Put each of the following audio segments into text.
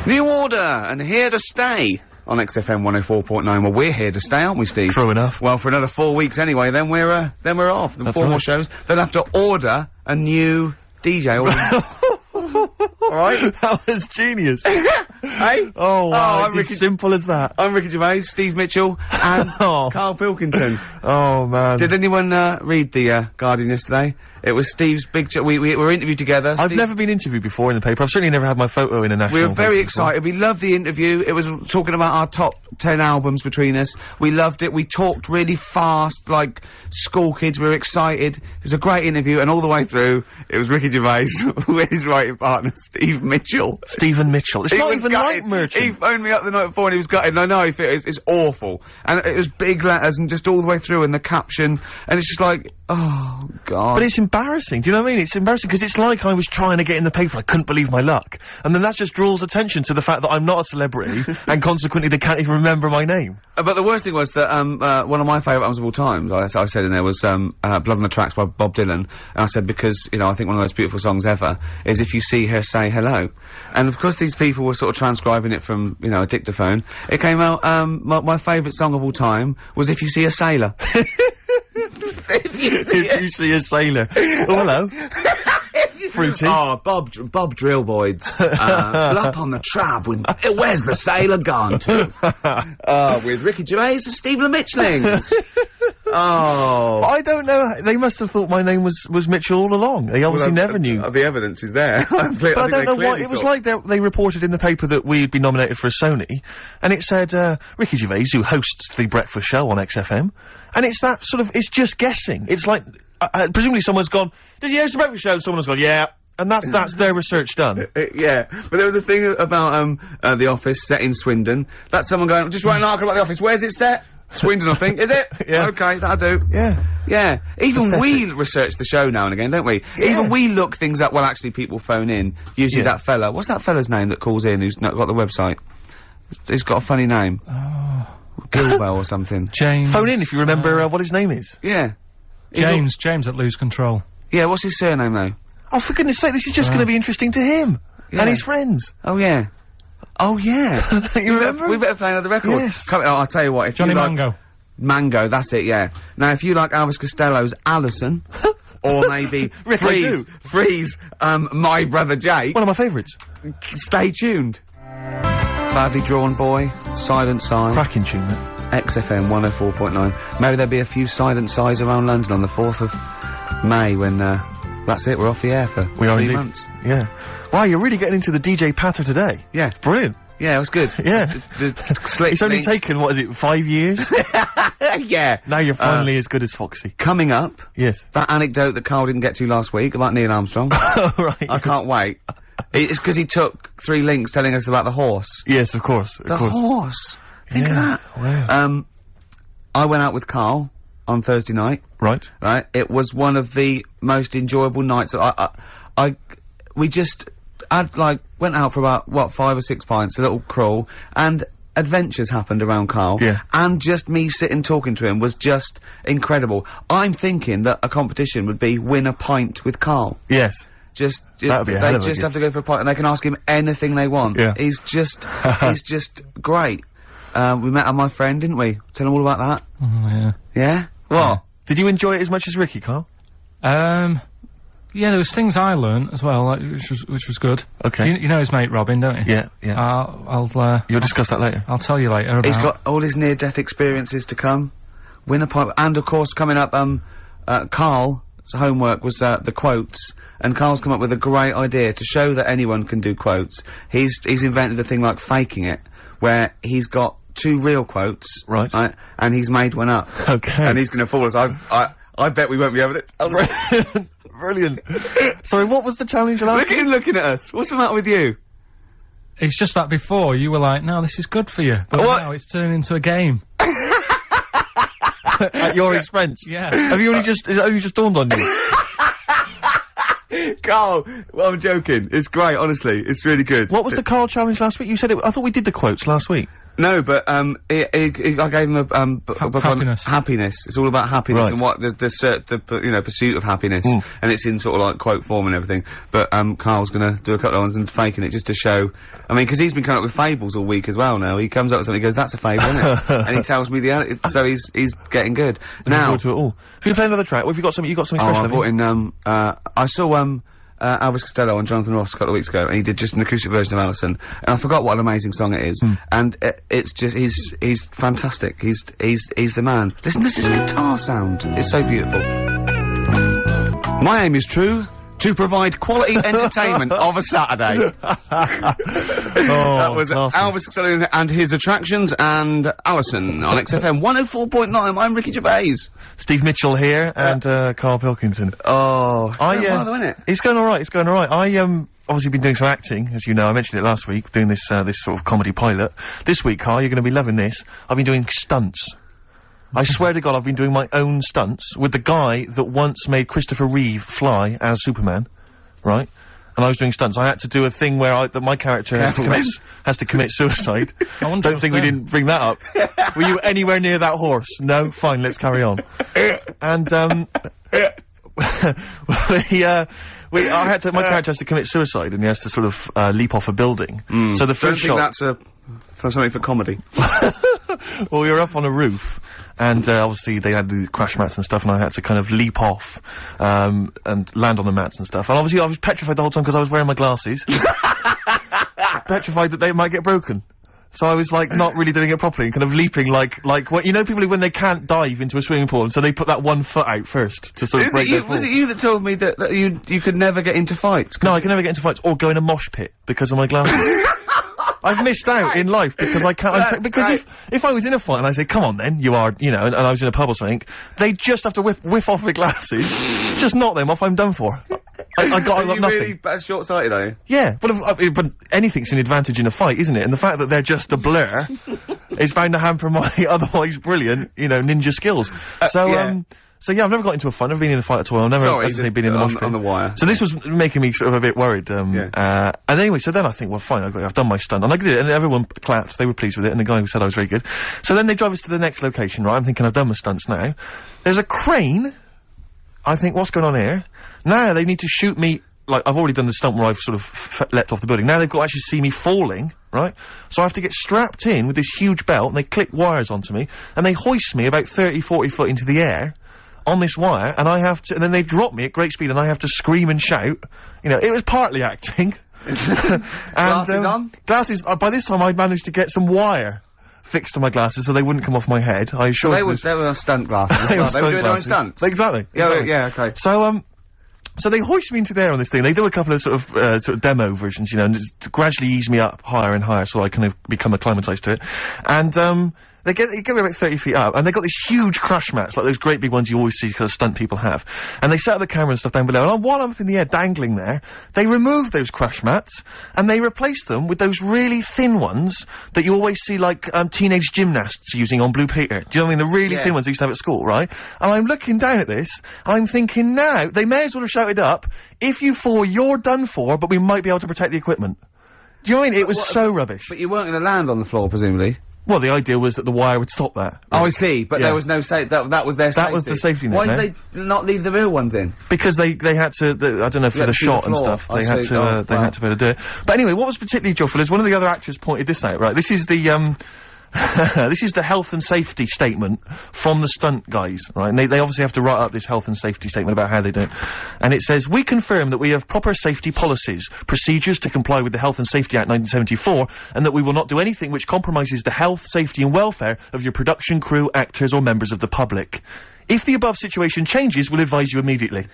New Order, and Here to Stay on XFM 104.9. Well, we're here to stay, aren't we, Steve? True enough. Well, for another 4 weeks anyway, then we're off. Then 4 more shows. They'll have to order a new DJ. Alright? That was genius. Hey? Oh, wow, it's as simple as that. I'm Ricky Gervais, Steve Mitchell, and Carl Pilkington. Oh, man. Did anyone, read the, Guardian yesterday? It was Steve's big we were interviewed together. I've never been interviewed before in the paper. I've certainly never had my photo in a national We were very paper excited. We loved the interview. It was talking about our top 10 albums between us. We loved it. We talked really fast, like school kids. We were excited. It was a great interview, and all the way through, it was Ricky Gervais with his writing partner, Steve Mitchell. Stephen Mitchell. It's not even like Merchant. He phoned me up the night before and he was gutted, and I know it's awful. And it was big letters and just all the way through, and the caption, and it's just like, oh, God. But it's embarrassing. Do you know what I mean? It's embarrassing because it's like I was trying to get in the paper. I couldn't believe my luck. And then that just draws attention to the fact that I'm not a celebrity and consequently they can't even remember my name. But the worst thing was that, one of my favourite albums of all time, I said in there, was, Blood on the Tracks by Bob Dylan. And I said, because, you know, I think one of the most beautiful songs ever is If You See Her, Say Hello. And of course these people were sort of transcribing it from, you know, a dictaphone. It came out, my favourite song of all time was If You See a Sailor. If you see a sailor. Oh, hello. Fruity. Oh, Bob Drillboyd's, up on the trab with, where's the sailor gone to? With Ricky Gervais and Stephen Mitchellings. Oh. But I don't know, they must have thought my name was Mitchell all along. They obviously never knew. The evidence is there. But I don't know why, it was like they reported in the paper that we'd been nominated for a Sony, and it said, Ricky Gervais, who hosts the breakfast show on XFM, and it's that sort of, it's just guessing. It's like, presumably someone's gone, does he host the breakfast show? Someone's gone, yeah. And that's their research done. Yeah. But there was a thing about, The Office set in Swindon. That's someone going, just write an article about The Office. Where's it set? Swindon, I think. Is it? Yeah. Okay, that'll do. Yeah. Yeah. Even we research the show now and again, don't we? Yeah. Even we look things up. Well, actually, people phone in. Usually that fella. What's that fella's name that calls in who's not got the website? He's got a funny name. Oh. Gilbo or something. James. Phone in if you remember what his name is. Yeah. James at Lose Control. Yeah, what's his surname though? Oh, for goodness sake, this is just gonna be interesting to him. Yeah. And his friends. Oh, yeah. Oh, yeah. You remember? We better play another record. Yes. I'll tell you what, if Johnny you like Mango. Mango, that's it, yeah. Now, if you like Elvis Costello's Alison, or maybe Rick, Freeze, My Brother Jake, one of my favourites. stay tuned. Badly Drawn Boy, Silent Sigh. Cracking tune, that. XFM 104.9. Maybe there'll be a few silent sighs around London on the 4th of May when, that's it, we're off the air for 3 months. Yeah. Wow, you're really getting into the DJ patter today. Yeah. Brilliant. Yeah, it was good. Yeah. It's only taken, what is it, 5 years? Yeah. Now you're finally as good as Foxy. Coming up. Yes. That anecdote that Carl didn't get to last week about Neil Armstrong. Oh, right. I can't wait. It's because he took 3 links telling us about the horse. Yes, of course. The horse. Think of that. Wow. I went out with Carl on Thursday night. Right. Right. It was one of the most enjoyable nights. We just, went out for about, 5 or 6 pints, a little crawl, and adventures happened around Carl. Yeah. And just me sitting talking to him was just incredible. I'm thinking that a competition would be win a pint with Carl. Yes. That would be a hell of a They just gift. have to go for a pint and they can ask him anything they want. Yeah. He's just great. We met my friend, didn't we? Tell him all about that. Oh, yeah. Yeah? What? Did you enjoy it as much as Ricky, Carl? Yeah, there was things I learned as well, like, which was good. Okay. You know his mate Robin, don't you? Yeah, yeah. You'll discuss that later. I'll tell you later about... He's got all his near-death experiences to come. Win a pint. And, of course, coming up, Carl's homework was, the quotes. And Carl's come up with a great idea to show that anyone can do quotes. He's invented a thing like faking it, where he's got 2 real quotes. Right. And he's made one up. Okay. And he's gonna fool us. I bet we won't be able to tell him. Brilliant. Sorry, what was the challenge last Look at him looking at us. What's the matter with you? It's just that before, you were like, no, this is good for you. But now it's turned into a game. At your expense? Yeah. Has it only just dawned on you? Carl, well, I'm joking. It's great, honestly. It's really good. What was the Carl challenge last week? You said I thought we did the quotes last week. No, but I gave him a book Happiness. on happiness. It's all about happiness Right. and what the pursuit of happiness, and it's in sort of like quote form and everything. But Carl's gonna do a couple of ones and faking it just to show. I mean, because he's been coming up with fables all week as well. Now he comes up with something, he goes, "That's a fable, isn't it?" And he tells me so he's getting good now. To it all. If you play another track, well, have you got something? You got something Oh, special? I have brought you? in I saw Elvis Costello and Jonathan Ross a couple of weeks ago, and he did just an acoustic version of Alison, and I forgot what an amazing song it is, and it's just, he's fantastic, he's the man. Listen to this guitar sound, it's so beautiful. My aim is true, to provide quality entertainment of a Saturday. That was Elvis Costello and his attractions, and Alison on XFM 104.9. I'm Ricky Gervais. Steve Mitchell here, and Carl Pilkington. Oh, It's going alright, it's going alright. Obviously been doing some acting, as you know, I mentioned it last week, doing this sort of comedy pilot. This week, Carl, you're gonna be loving this. I've been doing stunts. I swear to God, I've been doing my own stunts with the guy that once made Christopher Reeve fly as Superman, right? And I was doing stunts. I had to do a thing where my character has to commit suicide. Don't think we didn't bring that up. Were you anywhere near that horse? No? Fine, let's carry on. And, my character has to commit suicide, and he has to sort of, leap off a building. So the first shot... that's something for comedy. Well, we were up on a roof, and obviously they had the crash mats and stuff, and I had to kind of leap off, and land on the mats and stuff. And obviously I was petrified the whole time because I was wearing my glasses. Petrified that they might get broken. So I was like not really doing it properly, and kind of leaping like what, you know, people who, when they can't dive into a swimming pool, and so they put that one foot out first to sort of break their fall. Was it you that told me that you could never get into fights? No, I can never get into fights or go in a mosh pit because of my glasses. I've missed out in life because I can't, because if I was in a fight and I say, come on then, you are, you know, and I was in a pub or something, they just have to whiff off the glasses, just knock them off, I'm done for. I got nothing. Really short-sighted, are you? Yeah, but anything's an advantage in a fight, isn't it? And the fact that they're just a blur is bound to hamper my otherwise brilliant, you know, ninja skills. So yeah, I've never got into a fight, never been in a fight at all, I've never, as I say, been in a mosh pit. On the wire. So this was making me sort of a bit worried, and anyway, so then I think, well fine, I've done my stunt, and I did it, and everyone clapped, they were pleased with it, and the guy who said I was very good. So then they drive us to the next location, right, I'm thinking I've done my stunts now. There's a crane, I think, what's going on here? Now they need to shoot me, like, I've already done the stunt where I've sort of leapt off the building, now they've got to actually see me falling, right? So I have to get strapped in with this huge belt, and they clip wires onto me, and they hoist me about 30-40 foot into the air, on this wire, and I have to, and then they drop me at great speed, and I have to scream and shout. You know, it was partly acting. And, glasses on? Glasses, by this time I'd managed to get some wire fixed to my glasses so they wouldn't come off my head. I assured them. They were stunt glasses. They were doing their own stunts. Exactly. Yeah, okay. So they hoist me into there on this thing. They do a couple of sort of demo versions, you know, and just gradually ease me up higher and higher so I kind of become acclimatized to it. And, they get me about 30 feet up, and they got these huge crash mats, like those great big ones you always see because stunt people have. And they set up the camera and stuff down below, and while I'm up in the air dangling there, they remove those crash mats, and they replace them with those really thin ones that you always see, like, teenage gymnasts using on Blue Peter. Do you know what I mean? The really thin ones they used to have at school, right? And I'm looking down at this, and I'm thinking, now, they may as well have shouted up, if you fall, you're done for, but we might be able to protect the equipment. Do you know what I mean? It was so rubbish. But you weren't gonna land on the floor, presumably? Well, the idea was that the wire would stop that. Oh, I see, but there was no that was their safety. That was the safety net. Why did they not leave the real ones in? Because they had to, I don't know, for the shot and stuff, they had to be able to do it. But anyway, what was particularly joyful is one of the other actors pointed this out, right? This is the, this is the health and safety statement from the stunt guys, right? And they obviously have to write up this health and safety statement about how they do it. And it says, we confirm that we have proper safety policies, procedures to comply with the Health and Safety Act 1974, and that we will not do anything which compromises the health, safety and welfare of your production crew, actors or members of the public. If the above situation changes, we'll advise you immediately.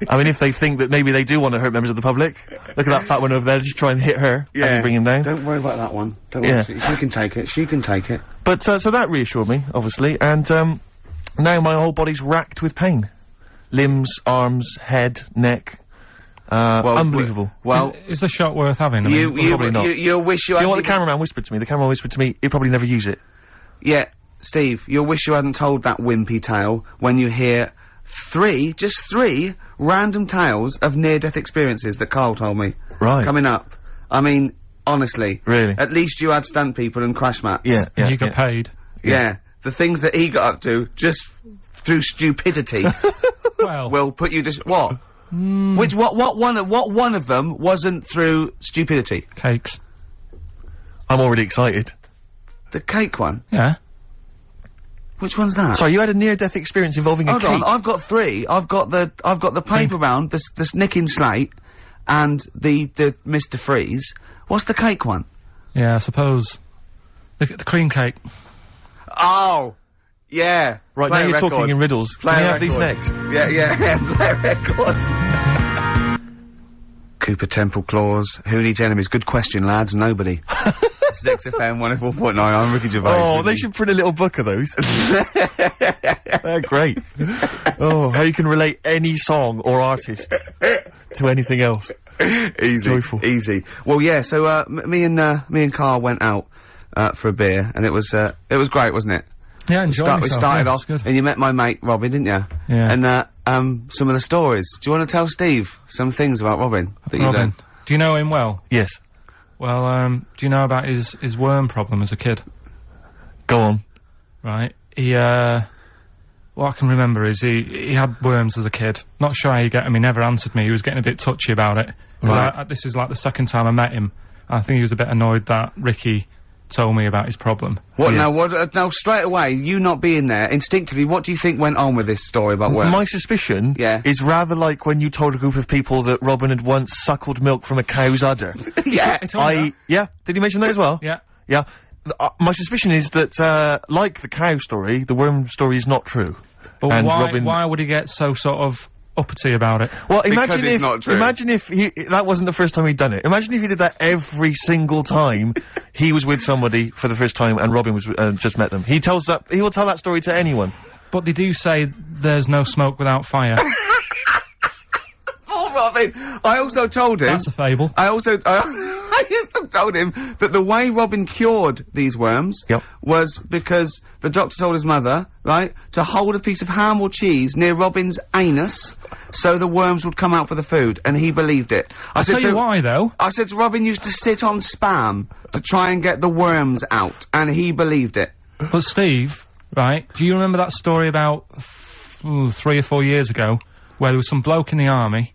I mean, if they think that maybe they do want to hurt members of the public, look at that fat one over there, just try and hit her and bring him down. Don't worry about that one. Don't worry. She can take it. She can take it. But, so that reassured me, obviously, and, now my whole body's racked with pain. Limbs, arms, head, neck. Unbelievable. Well, is the shot worth having? I mean, probably not. You'll wish you Do you know what the cameraman whispered to me? The cameraman whispered to me, he'll probably never use it. Yeah, Steve, you'll wish you hadn't told that wimpy tale when you hear just three random tales of near-death experiences that Carl told me. Right. Coming up. I mean, Honestly. Really? At least you had stunt people and crash mats. Yeah, And you got paid. Yeah. The things that he got up to, just through stupidity, Well. will put you what? What one of them wasn't through stupidity? Cakes. I'm already excited. The cake one? Yeah. Which one's that? Sorry, you had a near-death experience involving a Hold cake. on, I've got 3. I've got the paper round, the nicking slate, and the Mr. Freeze. What's the cake one? Yeah, I suppose. The cream cake. Oh! Yeah. Right, Play now a you're record. talking in riddles. Play Can a you have these record. next? Yeah, play a record. Cooper Temple Claws. Who needs enemies? Good question, lads. Nobody. This is XFM 104.9. I'm Ricky Gervais. Oh, they should print a little book of those. They're great. Oh, how you can relate any song or artist to anything else. Easy. Joyful. Easy. Well, yeah, so, me and Carl went out, for a beer, and it was great, wasn't it? Yeah, enjoy We started off, and you met my mate, Robin, didn't you? Yeah. And, some of the stories. Do you want to tell Steve some things about Robin that you Robin. learned? Do you know him well? Yes. Well, do you know about his worm problem as a kid? Go on. Right. What I can remember is he had worms as a kid. Not sure how you get him. He never answered me. He was getting a bit touchy about it. Right. This is like the second time I met him. I think he was a bit annoyed that Ricky told me about his problem. What Yes. now straight away, you not being there, instinctively, what do you think went on with this story about worms? My suspicion is rather like when you told a group of people that Robin had once suckled milk from a cow's udder. Yeah. He told me that. Yeah, did he mention that as well? Yeah. Yeah. My suspicion is that, like the cow story, the worm story is not true. But And Robin- why would he get so sort of uppity about it? Well, Because it's not true. imagine if that wasn't the first time he'd done it. Imagine if he did that every single time he was with somebody for the first time and Robin was, just met them. He will tell that story to anyone. But they do say there's no smoke without fire. Oh, Robin! I also told him... That's a fable. I also told him that the way Robin cured these worms Yep. was because the doctor told his mother, right, to hold a piece of ham or cheese near Robin's anus so the worms would come out for the food, and he believed it. I'll tell you why, though. I said to Robin used to sit on Spam to try and get the worms out, and he believed it. But Steve, right, do you remember that story about 3 or 4 years ago where there was some bloke in the army,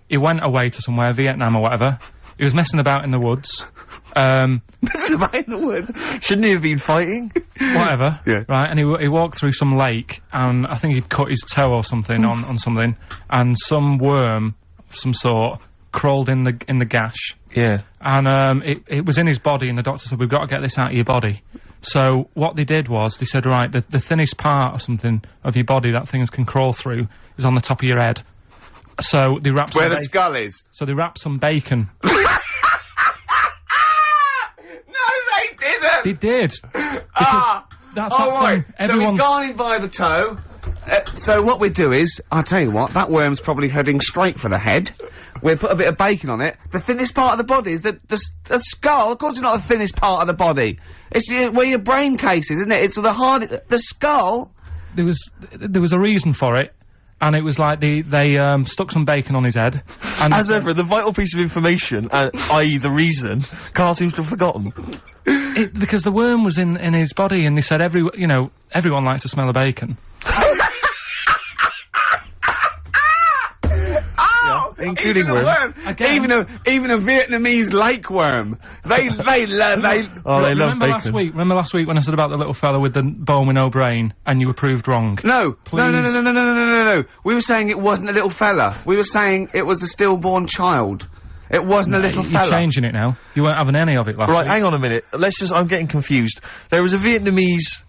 he went away to somewhere, Vietnam or whatever, he was messing about in the woods, Messing about in the woods. Shouldn't he have been fighting? whatever, Yeah. right, and he walked through some lake, and I think he'd cut his toe or something on something, and some worm of some sort crawled in the gash, Yeah. and it was in his body, and the doctor said, we've got to get this out of your body. So what they did was, they said, right, the thinnest part or something of your body that things can crawl through is on the top of your head. So they wrapped Where the skull is. So they wrapped some bacon. No, they didn't! They did. That's oh, that right. thing. So Everyone. he's gone in by the toe. So what we do is, I'll tell you what, that worm's probably heading straight for the head. We'll put a bit of bacon on it. The thinnest part of the body is the skull. Of course it's not the thinnest part of the body. It's where your brain case is, isn't it? It's the skull. There was a reason for it, and it was like they stuck some bacon on his head. And As ever, the vital piece of information, i.e. the reason, Carl seems to have forgotten. because the worm was in his body, and they said everyone likes to smell of bacon. Including even worms. a worm. Again. Even a Vietnamese lake worm. They Oh, they love Remember bacon. last week when I said about the little fella with the bone with no brain, and you were proved wrong? No. Please. No. We were saying it wasn't a little fella. We were saying it was a stillborn child. It wasn't a little You're fella. changing it now. You weren't having any of it last Right, week. hang on a minute. I'm getting confused. There was a Vietnamese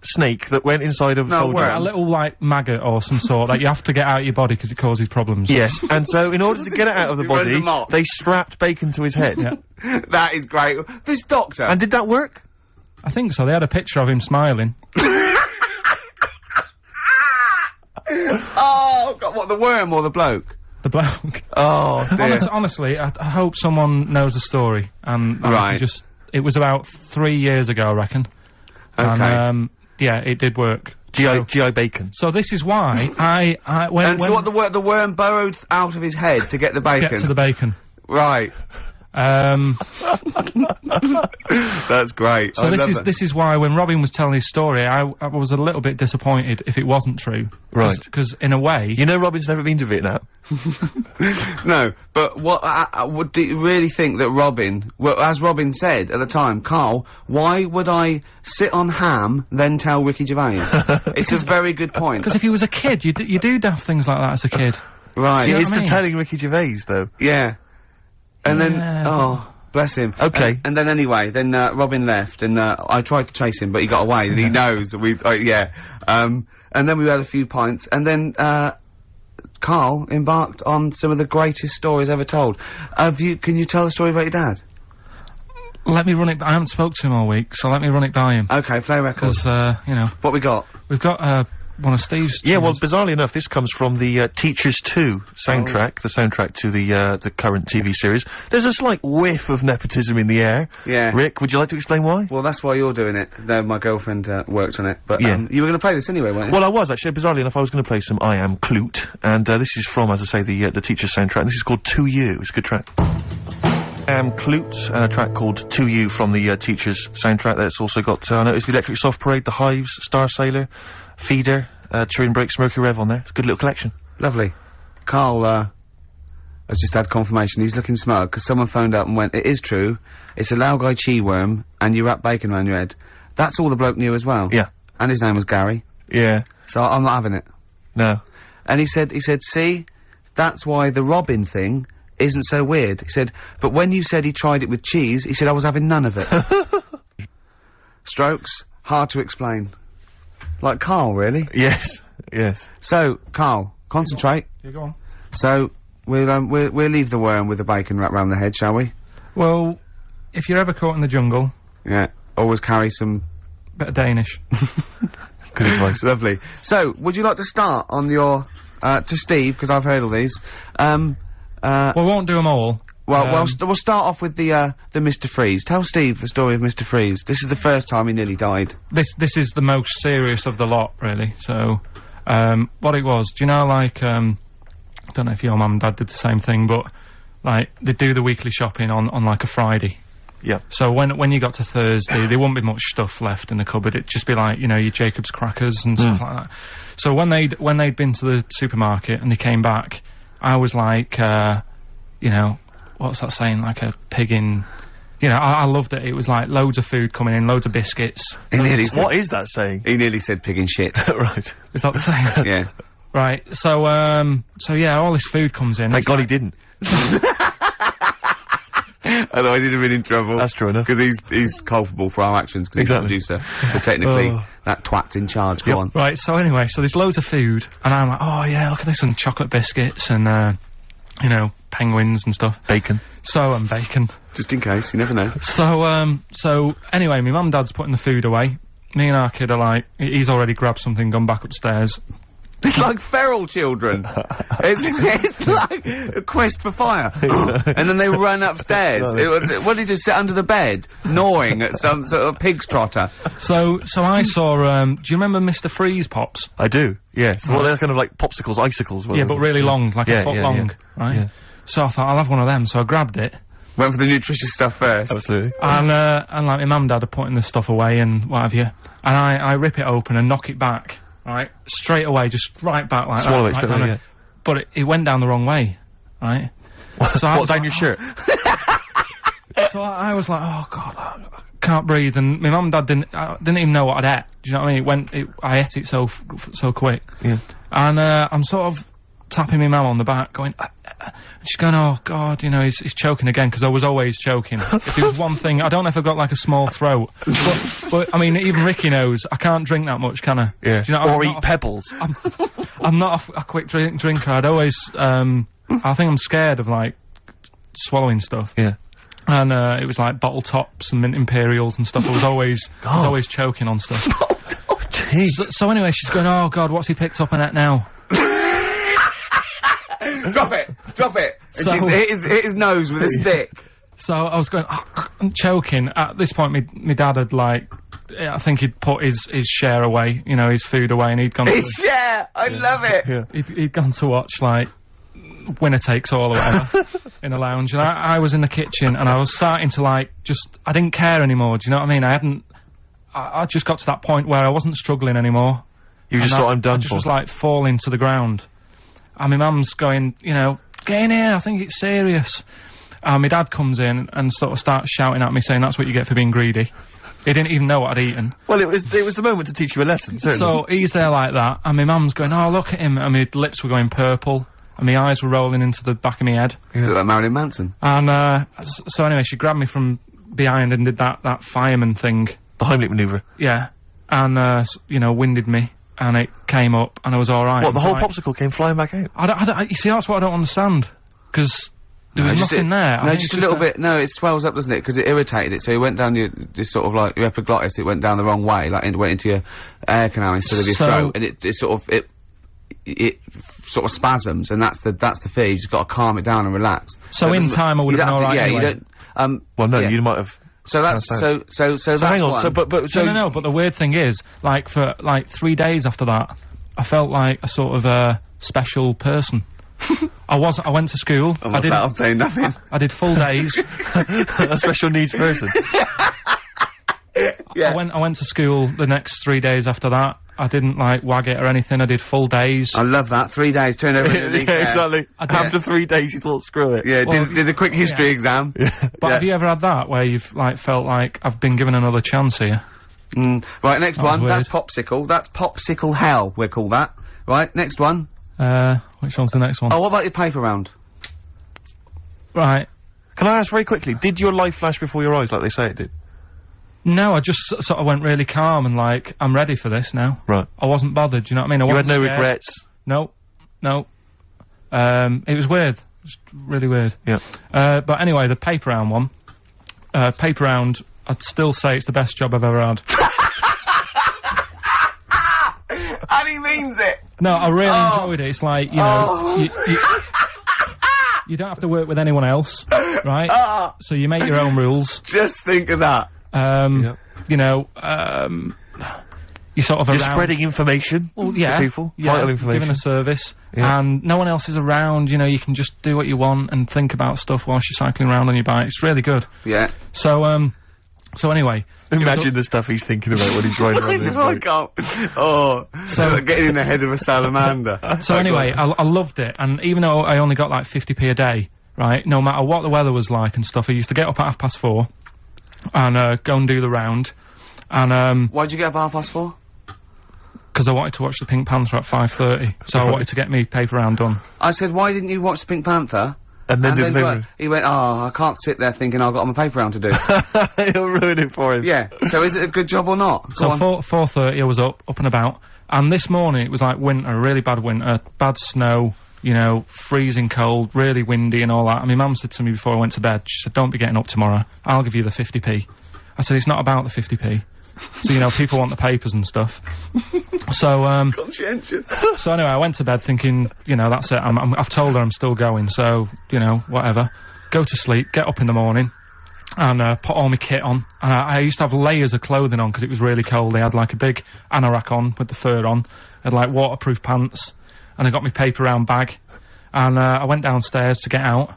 snake that went inside of a No, soldier. worm. A little, like, maggot or some sort that you have to get out of your body because it causes problems. Yes, and so in order to get it out of the He runs body, amok. they strapped bacon to his head. Yeah. That is great. This doctor. And did that work? I think so. They had a picture of him smiling. Oh, God, what, the worm or the bloke? The bloke. Oh, dear. Honestly, I hope someone knows the story. And I Right. can it was about 3 years ago, I reckon. Okay. And, yeah, it did work. GI bacon. So this is why when So what, the worm burrowed out of his head to get the bacon? get to the bacon. Right. That's great. So this is why when Robin was telling his story, I was a little bit disappointed if it wasn't true. Right. Because in a way... You know Robin's never been to Vietnam. No, but what do you really think that Robin, well, as Robin said at the time, Carl, why would I sit on ham, then tell Ricky Gervais? It's a very good point. Because if he was a kid, you do daft things like that as a kid. Right. It's the telling Ricky Gervais, though. Yeah. And then, oh, bless him. Okay. And then anyway, Robin left, and, I tried to chase him, but he got away, and he knows that and then we had a few pints, and then, Carl embarked on some of the greatest stories ever told. Can you tell the story about your dad? Let me run it. I haven't spoke to him all week, so let me run it by him. Okay, play records. Because, you know. What we got? We've got, one of Steve's... Yeah, well, bizarrely enough, this comes from the, Teachers 2 soundtrack, the soundtrack to the current TV series. There's a slight whiff of nepotism in the air. Yeah. Rick, would you like to explain why? Well, that's why you're doing it. No, my girlfriend, worked on it. But, Yeah. you were gonna play this anyway, weren't you? Well, I was, actually. Bizarrely enough, I was gonna play some I Am Clute, and, this is from, as I say, the Teachers soundtrack, and this is called To You. It's a good track. I Am Clute, and a track called To You from the, Teachers soundtrack. That's also got, I noticed the Electric Soft Parade, The Hives, Star Sailor, Feeder, Turin Breaks, Mercury Rev on there. It's a good little collection. Lovely. Carl, has just had confirmation. He's looking smug, because someone phoned up and went, it is true, it's a Laogai chi worm, and you wrap bacon around your head. That's all the bloke knew as well. Yeah. And his name was Gary. Yeah. So I'm not having it. No. And he said, see, that's why the Robin thing isn't so weird. He said, but when you said he tried it with cheese, he said I was having none of it. Strokes, hard to explain. Like Carl, really? Yes. Yes. So, Carl, concentrate. Yeah, go on. So, we'll leave the worm with the bacon wrapped round the head, shall we? Well, if you're ever caught in the jungle... Yeah. Always carry some... bit of Danish. Good advice. Lovely. So, would you like to start on your... to Steve, because I've heard all these. Well, we won't do them all. Well, we'll start off with the Mr. Freeze. Tell Steve the story of Mr. Freeze. This is the first time he nearly died. This is the most serious of the lot, really. So, what it was, do you know, like, I don't know if your mum and dad did the same thing, but, like, they do the weekly shopping on like, a Friday. Yeah. So when you got to Thursday, there wouldn't be much stuff left in the cupboard. It'd just be like, you know, your Jacob's crackers and stuff like that. So when they'd been to the supermarket and they came back, I was like, you know, what's that saying? Like a pig in... You know, I loved it. It was like loads of food coming in, loads of biscuits. What is that saying? He nearly said pig in shit. Right. Is that the saying? Yeah. Right. So yeah, all this food comes in. Thank God he didn't. Otherwise he'd have been in trouble. That's true enough. Because he's culpable for our actions, because Exactly. he's the producer. So technically, that twat's in charge. Go on. Right, so anyway, so there's loads of food, and I'm like, oh yeah, look at this, and chocolate biscuits, and, you know, penguins and stuff. Bacon. And bacon. Just in case, you never know. So anyway, my mum and dad's putting the food away. Me and our kid are like, he's already grabbed something, gone back upstairs. It's like feral children. it's like a quest for fire. And then they run upstairs. What did he just sit under the bed, gnawing at some sort of pig's trotter? So I saw, do you remember Mr. Freeze Pops? I do, yes. Well, they're kind of like popsicles, icicles. Yeah, but really long, like a foot long, right? Yeah. So I thought, I'll have one of them, so I grabbed it. Went for the nutritious stuff first. Absolutely. And like my mum and dad are putting this stuff away and what have you. And I rip it open and knock it back. Right, straight away, just right back like Swallow that. it straight away, yeah. But it went down the wrong way, right? So I was down your shirt? So I was like, oh god, I can't breathe, and my mum and dad didn't even know what I'd ate. Do you know what I mean? I ate it so quick. Yeah. And I'm sort of tapping my mum on the back, going, she's going, oh god, you know, he's choking again, because I was always choking. If there was one thing, I don't know if I've got like a small throat, but I mean, even Ricky knows, I can't drink that much, can I? Yeah. Do you know, or eat pebbles. I'm not a quick drinker, I'd always, I think I'm scared of like, swallowing stuff. Yeah. And, it was like bottle tops and mint imperials and stuff, I was always choking on stuff. Oh, jeez. So anyway, she's going, oh god, what's he picked up on it now? Drop it! And she hit his nose with a stick. So I was going, I'm choking. At this point, my dad had like, I think he'd put his share away, you know, his food away, and he'd gone his share! I love it! Yeah. He'd gone to watch, like, winner takes all or whatever in a lounge, and I was in the kitchen, and I was starting to like I didn't care anymore. Do you know what I mean? I just got to that point where I wasn't struggling anymore. You just thought, I'm done for. I just was like falling to the ground, and my mum's going, you know, get in here, I think it's serious. And my dad comes in and sort of starts shouting at me, saying that's what you get for being greedy. He didn't even know what I'd eaten. Well, it was the moment to teach you a lesson, certainly. So he's there like that, and my mum's going, oh, look at him, and my lips were going purple, and my eyes were rolling into the back of my head. You look like Marilyn Manson. And, so anyway, she grabbed me from behind and did that fireman thing. The Heimlich manoeuvre. Yeah. And, you know, winded me, and it came up, and I was alright. What, the whole popsicle came flying back out? You see, that's what I don't understand, because there was nothing there. No, just a little bit. No, it swells up, doesn't it? Because it irritated it, so it went down this sort of like your epiglottis. It went down the wrong way, like it went into your air canal instead of your throat, and it sort of spasms, and that's the fear. You just got to calm it down and relax. So in time, I would have been alright. Yeah, anyway. you don't. Well, no, you might have. So that's so that's hang on. one. No. But the weird thing is, like for like 3 days after that, I felt like a sort of special person. I went to school. I'm saying nothing. I did full days. A special needs person. Yeah. I went to school the next 3 days after that. I didn't like wag it or anything. I did full days. I love that. 3 days, turned over in yeah, exactly. After 3 days, you thought, screw it. Yeah, well, did a quick history exam. But have you ever had that where you've like felt like I've been given another chance here? Right, next one. That's popsicle. That's popsicle hell. We'll call that. Right, next one. Which one's the next one? Oh, what about your paper round? Right. Can I ask very quickly, did your life flash before your eyes like they say it did? No, I just sort of went really calm and like, I'm ready for this now. Right. I wasn't bothered, do you know what I mean? You had no regrets? No. It was weird. It was really weird. Yeah. But anyway, the paper round one. Paper round, I'd still say it's the best job I've ever had. And he means it! No, I really enjoyed it. It's like, you know, you don't have to work with anyone else, right? So you make your own rules. Just think of that. You know, you sort of You're spreading information to people, vital information. Giving a service, and no one else is around, you know, you can just do what you want and think about stuff whilst you're cycling around on your bike. It's really good. Yeah. So anyway. Imagine the stuff he's thinking about when he's riding around his bike. I can't. So getting in the head of a salamander. So anyway, I loved it, and even though I only got like 50p a day, right, no matter what the weather was like and stuff, I used to get up at 4:30 and go and do the round. And why'd you get up at 4:30? Because I wanted to watch the Pink Panther at 5:30, so I wanted to get me paper round done. I said, why didn't you watch the Pink Panther? And then he went, I can't sit there thinking I've got my paper round to do. He'll ruin it for him. Yeah. So is it a good job or not? So 4:30 I was up and about, and this morning it was like winter, really bad winter, bad snow, you know, freezing cold, really windy and all that. And my mum said to me before I went to bed, she said, don't be getting up tomorrow, I'll give you the 50p. I said, it's not about the 50p. So, you know, people want the papers and stuff. So, conscientious. So anyway, I went to bed thinking, you know, that's it, I've told her I'm still going, so, you know, whatever. Go to sleep, get up in the morning, and, put all my kit on. And I used to have layers of clothing on because it was really cold. I had like a big anorak on with the fur on. I had like waterproof pants, and I got my paper round bag. And, I went downstairs to get out,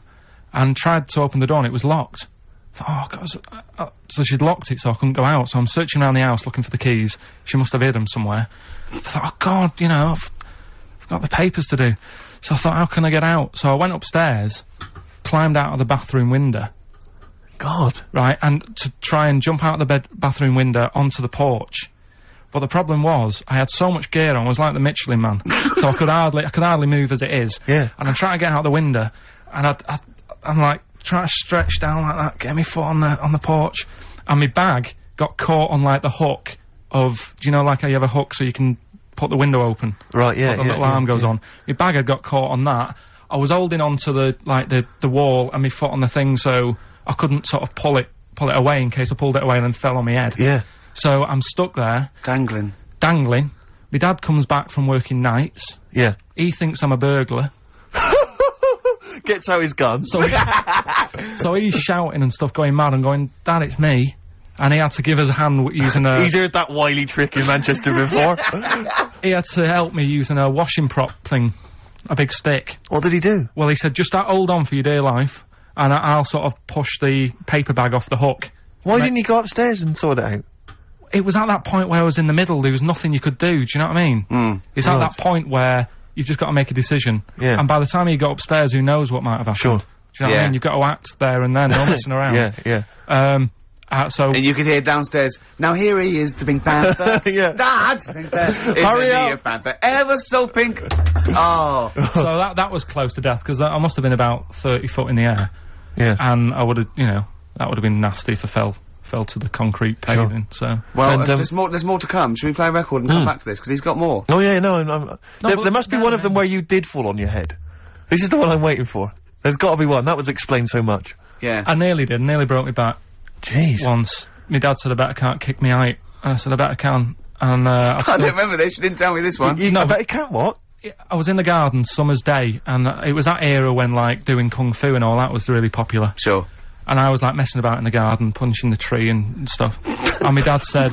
and tried to open the door and it was locked. Oh, God. So she'd locked it so I couldn't go out, so I'm searching around the house looking for the keys. She must have hid them somewhere. I thought, oh God, you know, I've got the papers to do. So I thought, how can I get out? So I went upstairs, climbed out of the bathroom window. God. Right, and to try and jump out of the bathroom window onto the porch. But the problem was, I had so much gear on, I was like the Michelin Man. So I could hardly move as it is. Yeah. And I'm trying to get out the window, and I'm like, trying to stretch down like that, get my foot on the porch, and my bag got caught on like the hook of, do you know, like how you have a hook so you can put the window open? Right, yeah, the little arm goes on. My bag had got caught on that. I was holding on to the wall and my foot on the thing, so I couldn't sort of pull it away in case I pulled it away and then fell on my head. Yeah. So I'm stuck there. Dangling. My dad comes back from working nights. Yeah. He thinks I'm a burglar. Gets out his gun. So he's shouting and stuff, going mad and going, Dad, it's me. And he had to give us a hand using a... He's heard that wily trick in Manchester before. He had to help me using a washing prop thing. a big stick. What did he do? Well, he said, just hold on for your dear life, and I'll sort of push the paper bag off the hook. Why didn't he go upstairs and sort it out? It was at that point where I was in the middle, there was nothing you could do, do you know what I mean? It's at that point where you've just got to make a decision. Yeah. And by the time you got upstairs, who knows what might have happened. Sure. Do you know what I mean? You've got to act there and then, no messing around. Yeah. So... And you could hear downstairs, now here he is, the Pink Panther. Yeah. Dad! Hurry up! Panther, ever so pink! Oh. So that was close to death, because I must have been about 30 foot in the air. Yeah. And I would have, you know, that would have been nasty if I fell to the concrete paving, so... Well, there's more to come. Should we play a record and come back to this? Because he's got more. Oh yeah, no, there must be one of them where you did fall on your head. This is the one I'm waiting for. There's gotta be one. That would explain so much. Yeah. I nearly broke my back. Jeez. Once. My dad said, I bet I can't kick me height. And I said, I bet I can. And, I don't remember this. You didn't tell me this one. I bet you can, what? I was in the garden, summer's day, and it was that era when, like, doing kung fu and all that was really popular. Sure. And I was, like, messing about in the garden, punching the tree and stuff. And my dad said...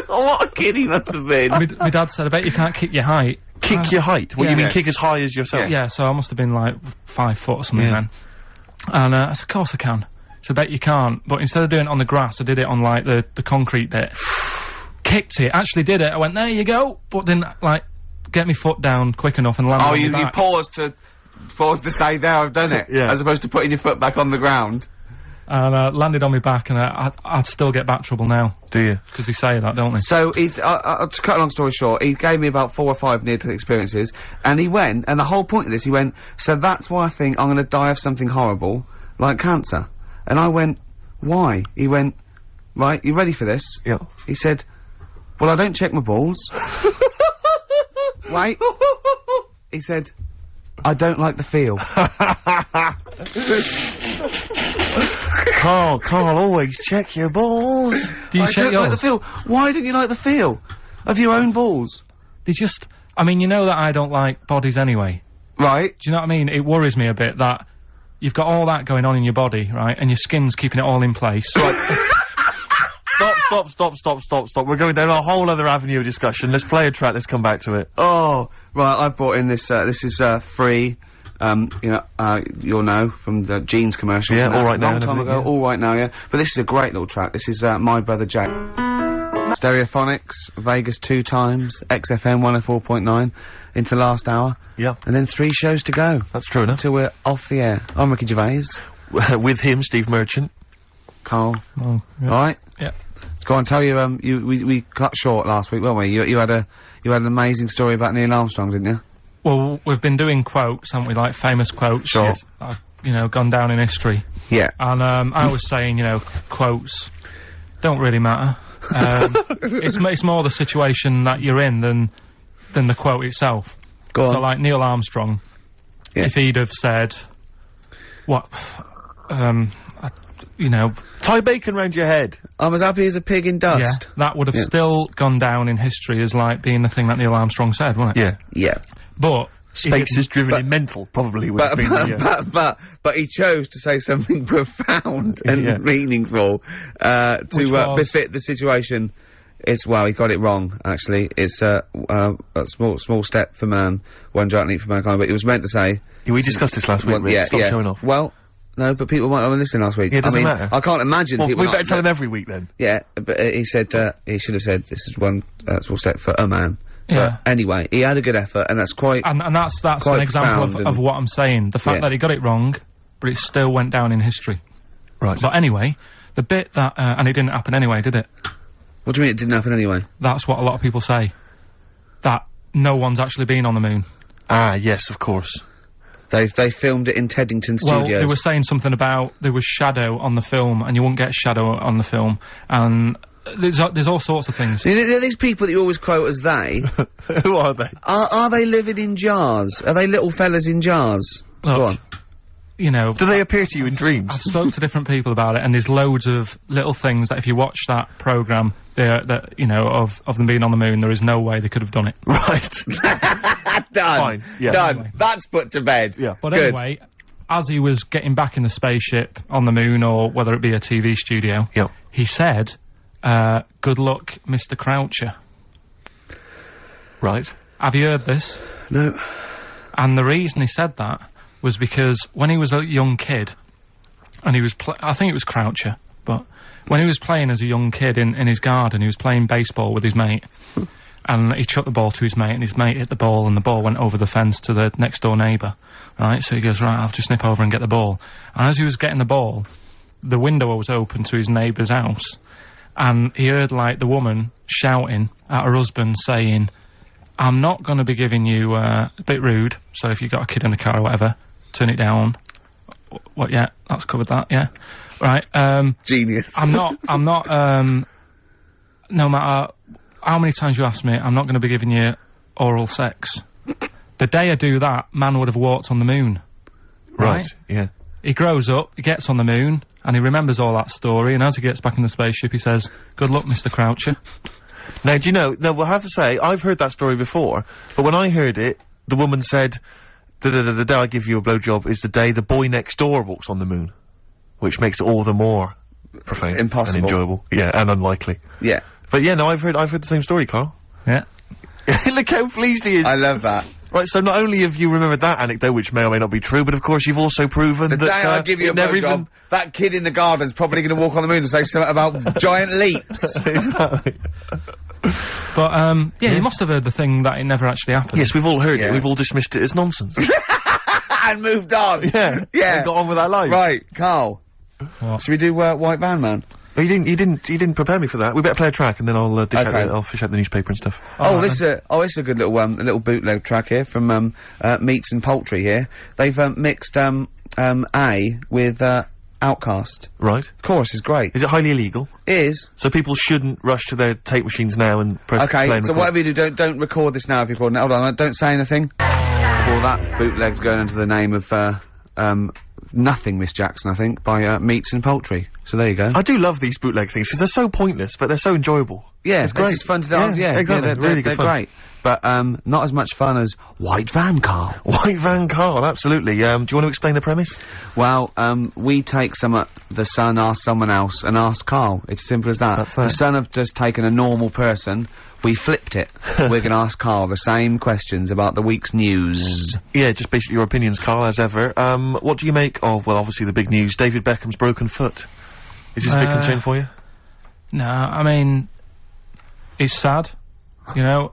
What a kid he must have been. My dad said, I bet you can't kick your height. Kick your height? What, you mean kick as high as yourself? Yeah, so I must have been, like, 5 foot or something then. And, I said, of course I can. So I bet you can't. But instead of doing it on the grass, I did it on, like, the concrete bit. Kicked it, actually did it. I went, there you go. But then, like, get my foot down quick enough and land on my back. You paused to say, there, I've done it. Yeah. As opposed to putting your foot back on the ground. And landed on my back, and I'd still get back trouble now. Do you? Because they say that, don't they? So, to cut a long story short, he gave me about 4 or 5 near-death experiences, and he went, and the whole point of this, he went, so that's why I think I'm gonna die of something horrible, like cancer. And I went, why? He went, right, you ready for this? Yeah. He said, well, I don't check my balls. Wait. He said, I don't like the feel. Carl, always check your balls. Do you check yours? Like the feel. Why don't you like the feel of your own balls? They just, I mean, you know that I don't like bodies anyway. Right. Do you know what I mean? It worries me a bit that you've got all that going on in your body, right, and your skin's keeping it all in place. Right. Stop. We're going down a whole other avenue of discussion. Let's play a track, let's come back to it. Oh, right, I've brought in this, this is, free. You'll know from the jeans commercials. Yeah, All Right Now. Long time ago, All Right Now, yeah. But this is a great little track. This is, My Brother Jack. Stereophonics, Vegas 2 times, XFM 104.9, into the last hour. Yeah. And then 3 shows to go. That's true enough. Until we're off the air. I'm Ricky Gervais. With him, Steve Merchant. Carl. Oh, yeah. Alright? Yeah. Go on, tell you, we cut short last week, weren't we? You had an amazing story about Neil Armstrong, didn't you? Well, we've been doing quotes, haven't we, like famous quotes. Sure. That have, you know, gone down in history. Yeah. And, I was saying, you know, quotes don't really matter. It's more the situation that you're in than the quote itself. Go on. So, like, Neil Armstrong, if he'd have said, you know... Tie bacon round your head. I'm as happy as a pig in dust. Yeah, that would have still gone down in history as, like, being the thing that Neil Armstrong said, wouldn't it? Yeah. Yeah. But... Space is driven in mental, probably would have been but he chose to say something profound and meaningful, to befit the situation. Well, he got it wrong, actually. It's, a small step for man, one giant leap for mankind, but he was meant to say... Yeah, we discussed this last week, Rick. Stop showing off. Well... No, but people might have been listening last week. Yeah, it doesn't matter. I can't imagine people... we better tell them every week, then. Yeah, but he said, he should have said, this is one small step for a man. Yeah. But anyway, he had a good effort, and that's quite... And that's an example of what I'm saying. The fact that he got it wrong, but it still went down in history. Right. But anyway, the bit that... and it didn't happen anyway, did it? What do you mean it didn't happen anyway? That's what a lot of people say. That no one's actually been on the moon. Ah, yes, of course. They filmed it in Teddington Studios. Well, they were saying something about there was shadow on the film, and you won't get shadow on the film, and there's all sorts of things. There are these people that you always quote as they. Who are they? Are they living in jars? Are they little fellas in jars? Look, go on. You know... Do they appear to you in dreams? I've spoke to different people about it, and there's loads of little things that if you watch that programme, you know, of them being on the moon, there is no way they could have done it. Right. Done. Fine. Yeah. Done. Anyway. That's put to bed. Yeah. But anyway, as he was getting back in the spaceship on the moon, or whether it be a TV studio, he said, good luck, Mr. Croucher. Right. Have you heard this? No. And the reason he said that was because when he was a young kid, and he was I think it was Croucher, but when he was playing as a young kid in his garden, he was playing baseball with his mate, and he chucked the ball to his mate, and his mate hit the ball, and the ball went over the fence to the next door neighbour, right? So he goes, right, I'll just nip over and get the ball. And as he was getting the ball, the window was open to his neighbour's house, and he heard, like, the woman shouting at her husband, saying, I'm not going to be giving you, a bit rude, so if you've got a kid in the car or whatever, turn it down. What, yeah, that's covered that, yeah. Right, Genius. I'm not, no matter how many times you ask me, I'm not going to be giving you oral sex. The day I do that, man would have walked on the moon. Right? Yeah. He grows up, he gets on the moon, and he remembers all that story, and as he gets back in the spaceship, he says, good luck, Mr. Croucher. Now, do you know, we'll have to say, I've heard that story before, but when I heard it, the woman said, the day I give you a blowjob is the day the boy next door walks on the moon. Which makes it all the more profane. Impossible. And enjoyable. Yeah, and unlikely. Yeah. But yeah, no, I've heard the same story, Carl. Yeah. Look how pleased he is. I love that. Right, so not only have you remembered that anecdote, which may or may not be true, but of course you've also proven The that, day I give you a blowjob, that kid in the garden's probably going to walk on the moon and say something about giant leaps. Exactly. But, yeah, you must have heard the thing that it never actually happened. Yes, we've all heard it. We've all dismissed it as nonsense. And moved on. Yeah. Yeah. And got on with our lives. Right, Carl. What? Should we do, White Van Man? But you didn't prepare me for that. We better play a track and then I'll I'll fish out the newspaper and stuff. This is a good little, a little bootleg track here from, Meats and Poultry here. They've, mixed, A with, Outcast. Right. Of course, is great. Is it highly illegal? It is. So people shouldn't rush to their tape machines now and press play and Okay, so record. whatever you do, don't record this now if you're recording it. Hold on, don't say anything. Well, that bootleg's going under the name of, Nothing, Miss Jackson, I think, by, Meats and Poultry. So there you go. I do love these bootleg things, because they're so pointless, but they're so enjoyable. Yeah, it's great. It's fun to do. Yeah, exactly. Really good they're fun. great. But, not as much fun as White Van Carl. White Van Carl, absolutely. Do you want to explain the premise? Well, we take the Sun asked someone else and asked Carl. It's as simple as that. That's that. The Sun have just taken a normal person, we flipped it. We're gonna ask Carl the same questions about the week's news. Yeah, just basically your opinions, Carl, as ever. What do you make of, well, obviously the big news, David Beckham's broken foot? Is this a big concern for you? No, I mean, it's sad, you know,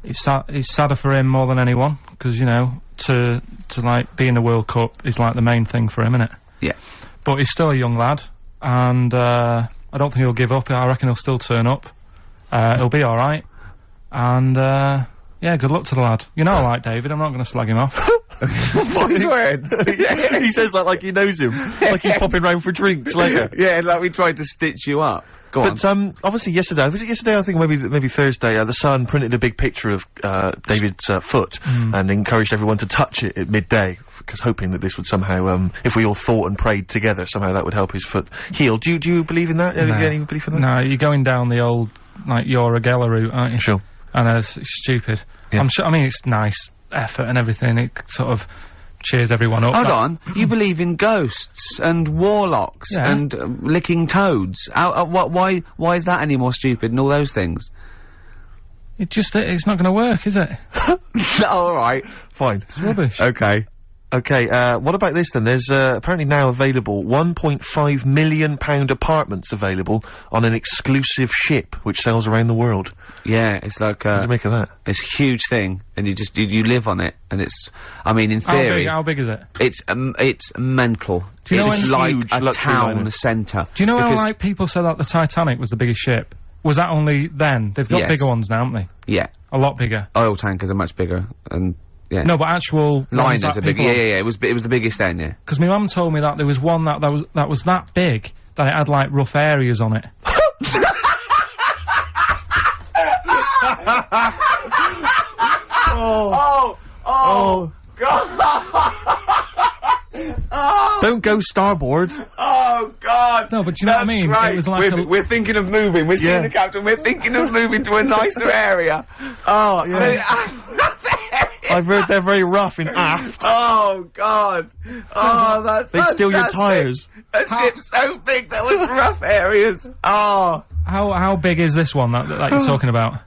it's sadder for him more than anyone, because, you know, to like, be in the World Cup is, like, the main thing for him, innit? Yeah. But he's still a young lad, and, I don't think he'll give up. I reckon he'll still turn up. He'll be alright. And, yeah, good luck to the lad. You know I like David, I'm not gonna slag him off. Wise words. Yeah, he says that like he knows him. Like he's popping round for drinks later. Yeah, like we tried to stitch you up. Go on. But, obviously yesterday, was it yesterday? I think maybe Thursday, the Sun printed a big picture of, David's, foot and encouraged everyone to touch it at midday, because hoping that this would somehow, if we all thought and prayed together, somehow that would help his foot heal. Do you believe in that? No. Do you have any belief in that? No, you're going down the old, like, Yora Geller route, aren't you? Sure. And it's stupid. Yeah. I'm sure, I mean, it's nice effort and everything, it sort of cheers everyone up. Hold on, you believe in ghosts and warlocks and licking toads. Why is that any more stupid than all those things? It's not gonna work, is it? Alright. Fine. It's rubbish. Okay. Okay, what about this then? There's, apparently now available £1.5 million apartments available on an exclusive ship which sails around the world. Yeah, it's like, What do you make of that? it's a huge thing, and you live on it, and it's, I mean, in theory. How big is it? It's mental. Do you know it's when- like Huge a luxury town liner. centre. Do you know how, Because- like, people said that the Titanic was the biggest ship? Was that only then? They've got Yes. bigger ones now, haven't they? Yeah. A lot bigger. Oil tankers are much bigger, and, yeah. No, but actual Liners are big. Yeah, it was the biggest then, yeah. Because my mum told me that there was one that was that big that it had, like, rough areas on it. Oh, don't go starboard. Oh, God! No, but do you know what I mean? Right. It was like we're thinking of moving. We're seeing the captain. We're thinking of moving to a nicer area. Oh, yeah. I've heard they're very rough in aft. Oh, God. Oh, that's They steal your fantastic. tyres. A ship's so big that was rough areas. Oh. How big is this one that you're talking about?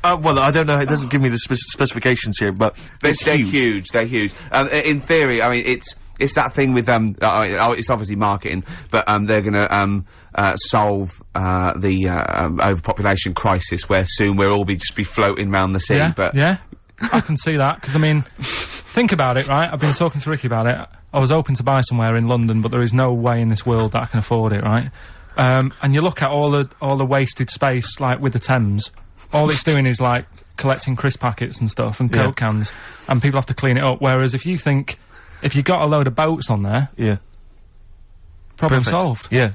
Well, I don't know. It doesn't give me the specifications here, but they're huge. They're huge. In theory, I mean, it's that thing with it's obviously marketing, but they're gonna solve the overpopulation crisis, where soon we'll all just be floating around the sea. Yeah, but yeah, I can see that, because I mean, think about it, right? I've been talking to Ricky about it. I was hoping to buy somewhere in London, but there is no way in this world that I can afford it, right? And you look at all the wasted space, like with the Thames. All it's doing is like collecting crisp packets and stuff and Coke cans, and people have to clean it up. Whereas if you got a load of boats on there, problem solved. Yeah.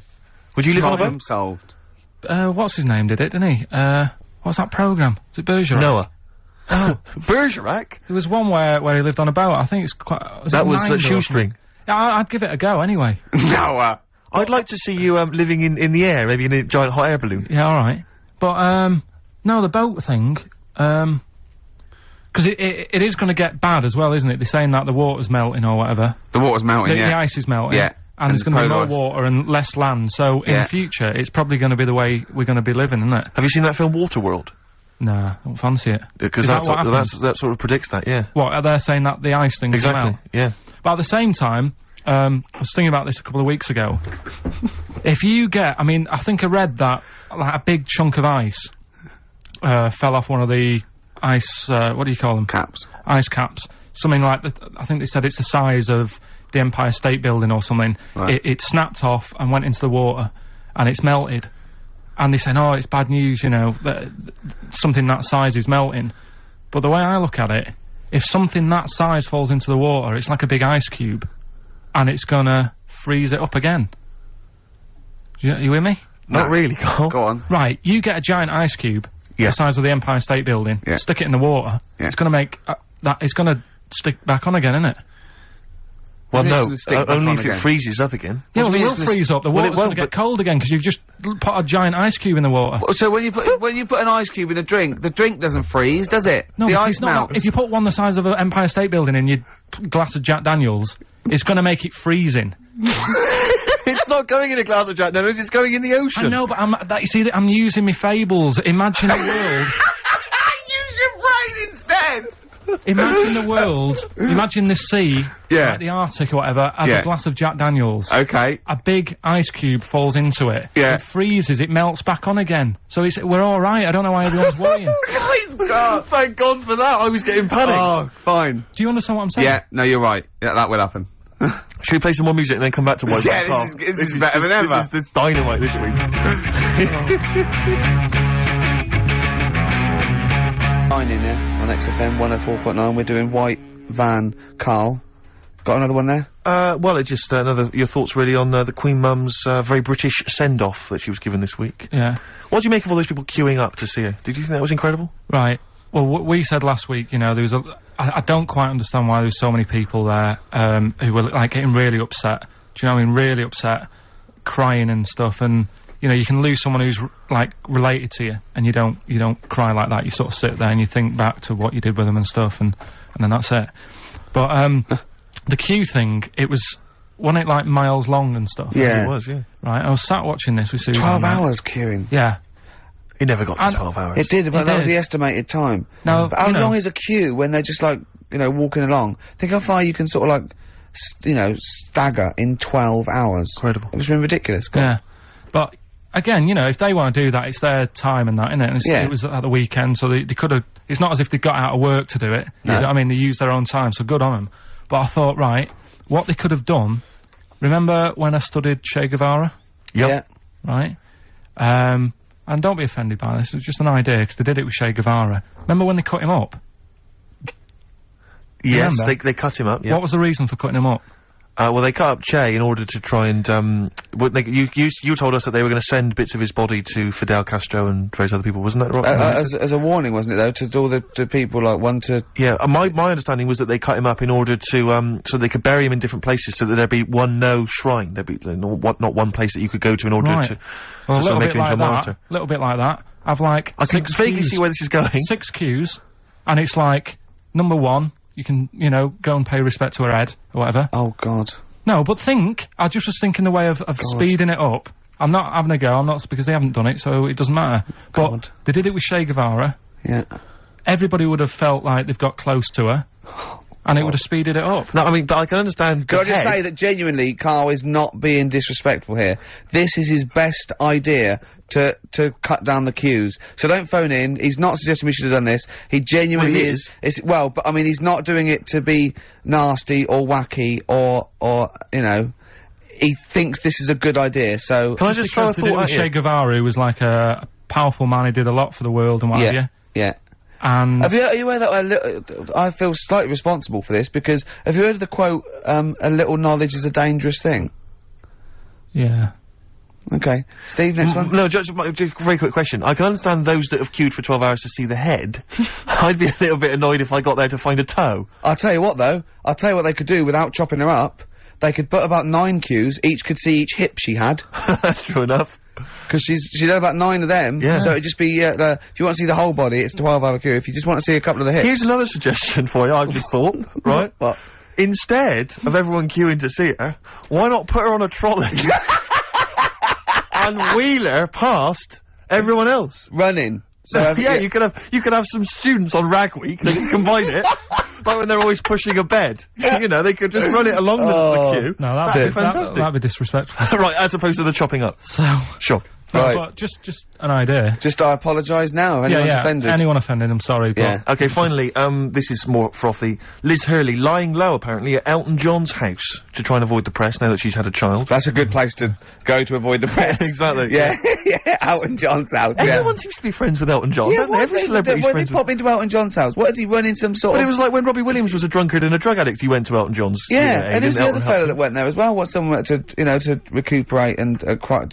Would you live on a problem boat? solved. What's his name did it, didn't he? What's that programme? Is it Bergerac? Noah. Oh, Bergerac? There was one where he lived on a boat. I think it's quite. That was a shoestring. Yeah, I'd give it a go anyway. Noah. I'd like to see you living in the air, maybe in a giant hot air balloon. Yeah, all right. But no, the boat thing. Because it is going to get bad as well, isn't it? They're saying that the water's melting or whatever. The water's melting. The ice is melting. Yeah. And there's going to be more water and less land. So in the future, it's probably going to be the way we're going to be living, isn't it? Have you seen that film Waterworld? Nah, I don't fancy it. Because that sort of predicts that, yeah. What, are they saying that the ice thing exactly, melt? yeah. But at the same time, I was thinking about this a couple of weeks ago. If you get, I mean, I think I read that, like, a big chunk of ice, fell off one of the ice, what do you call them? Caps. Ice caps. Something like, I think they said it's the size of the Empire State Building or something. Right. It snapped off and went into the water, and it's melted. And they say, oh, it's bad news, you know, that something that size is melting. But the way I look at it, if something that size falls into the water, it's like a big ice cube, and it's gonna freeze it up again. You with me? Not really, Carl. Go on. Right, you get a giant ice cube, the size of the Empire State Building, stick it in the water, it's gonna make, it's gonna stick back on again, isn't it? Well, no, only if it freezes up again. Yeah, well, it will freeze up. The water's gonna get cold again, because you've just put a giant ice cube in the water. So when you put an ice cube in a drink, the drink doesn't freeze, does it? No, the ice melts. If you put one the size of an Empire State Building in your glass of Jack Daniels, it's gonna make it freezing. It's not going in a glass of Jack Daniels, it's going in the ocean. I know, but you see, I'm using my fables. Imagine a world. Use your brain instead! Imagine the world, imagine the sea, like the Arctic or whatever, as a glass of Jack Daniels. Okay. A big ice cube falls into it. Yeah. It freezes, it melts back on again. So we're alright, I don't know why everyone's worrying. God, thank God for that, I was getting panicked. Oh, fine. Do you understand what I'm saying? Yeah, no, you're right. Yeah, that will happen. Should we play some more music and then come back to White Yeah, this is better than ever. This is dynamite this week. 9 in there on XFM 104.9. We're doing White Van Carl. Got another one there? Well, it's just your thoughts really on the Queen Mum's very British send-off that she was given this week. Yeah. What do you make of all those people queuing up to see her? Did you think that was incredible? Right. Well, we said last week, you know, there was I don't quite understand why there was so many people there, who were, like, getting really upset. Do you know what I mean? Really upset, crying and stuff, and, you know, you can lose someone who's, like, related to you, and you don't cry like that. You sort of sit there and you think back to what you did with them and stuff, and then that's it. But, the queue thing, wasn't it, like, miles long and stuff? Yeah. It was, yeah. Right, I was sat watching this with Susan. 12 hours queuing. Yeah. It never got to 12 hours. It did, but that was the estimated time. Now, but how long is a queue when they're just, like, you know, walking along? Think how far you can sort of, like, you know, stagger in 12 hours. Incredible. It's been ridiculous. Yeah. But, again, you know, if they want to do that, it's their time and that, innit? And it was at the weekend, so they could have, it's not as if they got out of work to do it. No. You know what I mean? They used their own time, so good on them. But I thought, right, what they could have done, remember when I studied Che Guevara? Yep. Yeah. Right? And don't be offended by this, it was just an idea, because they did it with Che Guevara. Remember when they cut him up? Yes, they cut him up, yeah. What was the reason for cutting him up? Well, they cut up Che in order to try and, you told us that they were going to send bits of his body to Fidel Castro and various other people, wasn't that right? As a warning, wasn't it, though, to all the people, like, one to... Yeah, my understanding was that they cut him up in order to, so they could bury him in different places, so that there'd be no shrine, there'd be, not one place that you could go to in order to sort of make it into a monitor. A little bit like that. I've, like, I can vaguely see where this is going. 6 queues, and it's like, number 1, you can, you know, go and pay respect to her head, or whatever. Oh, God. No, but I just was thinking the way of speeding it up. I'm not having a go, because they haven't done it, so it doesn't matter. God. But they did it with Che Guevara. Yeah. Everybody would have felt like they've got close to her. And it would have speeded it up. No, I mean, but I can understand. Can I just say that genuinely, Carl is not being disrespectful here. This is his best idea to cut down the queues. So don't phone in. He's not suggesting we should have done this. He genuinely is. Well, but I mean, he's not doing it to be nasty or wacky or you know. He thinks this is a good idea. So can I just throw a thought at you? Che Guevara, who was like a powerful man. He did a lot for the world and what have you. Yeah. And are you aware that I feel slightly responsible for this because have you heard of the quote, a little knowledge is a dangerous thing? Yeah. Okay. Steve, next one? No, just a very quick question. I can understand those that have queued for 12 hours to see the head. I'd be a little bit annoyed if I got there to find a toe. I'll tell you what though, I'll tell you what they could do without chopping her up. They could put about 9 queues, each could see each hip she had. That's true enough. Because she's had about 9 of them, so it'd just be, if you want to see the whole body, it's a 12-hour queue. If you just want to see a couple of the hips. Here's another suggestion for you, I've just thought, right? What? Instead of everyone queuing to see her, why not put her on a trolley and wheel her past everyone else? Running. So yeah, you could have some students on Rag Week that can combine it. Like when they're always pushing a bed. You know, they could just run it along the queue. No, that'd be fantastic. That'd be disrespectful. Right, as opposed to the chopping up. So. Sure. Right. But just an idea. Just I apologise now if anyone's offended. Anyone offended, I'm sorry, but... Okay, finally, this is more frothy. Liz Hurley lying low, apparently, at Elton John's house to try and avoid the press now that she's had a child. That's a good place to go to avoid the press. Exactly. Yeah, yeah, Elton John's house. Everyone seems to be friends with Elton John, don't they? Every celebrity's friends with... Why did he pop into Elton John's house? What is he running some sort of... Well, it was like when Robbie Williams was a drunkard and a drug addict, he went to Elton John's. Yeah, and who's the other fella that went there as well? What's someone to, you know, to recuperate and,